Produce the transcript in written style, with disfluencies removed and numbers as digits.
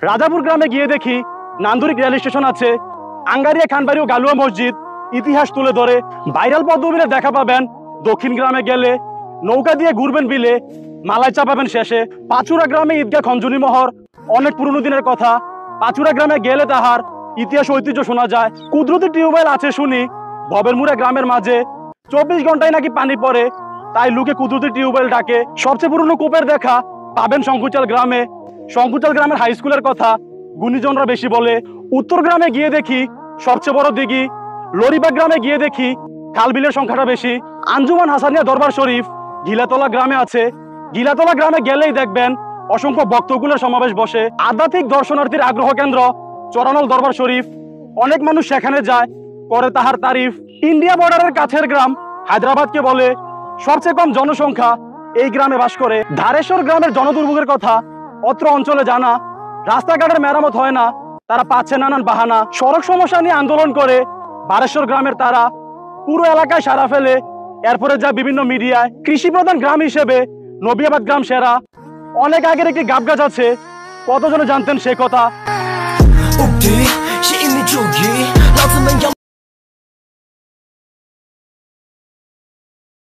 রাজাপুর গ্রামে গিয়ে দেখি নান্দুরিক রেল স্টেশন আছে, আঙ্গারিয়া খানবাড়ি ও গালুয়া মসজিদ ইতিহাস তুলে ধরে ভাইরাল পদ্মবিলে দেখা পাবেন। দক্ষিণ গ্রামে গেলে নৌকা দিয়ে ঘুরবেন বিলে, মালাই চা পাবেন শেষে। পাচুরা গ্রামে ঈদগাহ খঞ্জনি মহর, অনেক পুরনো দিনের কথা। পাচুরা গ্রামে গেলে তাহার ইতিহাস ঐতিহ্য শোনা যায়। কুদরতি টিউবওয়েল আছে শুনি ভবেরমুড়া গ্রামের মাঝে, 24 ঘন্টায় নাকি পানি পড়ে, তাই লোকে কুদরতি টিউবওয়েল ডাকে। সবচেয়ে পুরনো কূপের দেখা পাবেন শঙ্কুচাল গ্রামে। শঙ্কুচাল গ্রামের হাই স্কুলের কথা গুণীজনরা বেশি বলে। উত্তর গ্রামে গিয়ে দেখি সবচেয়ে বড় দিঘি। লরিবাগ গ্রামে গিয়ে দেখি খালবিলের সংখ্যাটা বেশি। আঞ্জুমান হাসানিয়া দরবার শরীফ গিলাতলা গ্রামে আছে। গিলাতলা গ্রামে গেলেই দেখবেন অসংখ্য ভক্তকুলের সমাবেশ বসে। আধ্যাত্মিক দর্শনার্থীর আগ্রহ কেন্দ্র চরানল দরবার শরীফ, অনেক মানুষ সেখানে যায়, করে তাহার তারিফ। ইন্ডিয়া বর্ডারের কাছের গ্রাম হায়দ্রাবাদকে বলে, সবচেয়ে কম জনসংখ্যা এই গ্রামে বাস করে। ধারেশ্বর গ্রামের জনদুর্ভোগের কথা অত্র অঞ্চলে জানা। রাস্তাঘাটের মেরামত হয় না, তারা পাচ্ছে নানান বাহানা। সড়ক সমস্যা নিয়ে আন্দোলন করে বারেশ্বর গ্রামের তারা, পুরো এলাকায় সারা ফেলে। এরপরে যা বিভিন্ন মিডিয়ায়। কৃষি প্রধান গ্রাম হিসেবে নবিয়াবাদ গ্রাম সেরা। অনেক আগের একটি গাব গাছ আছে, কতজনে জানতেন সে কথা।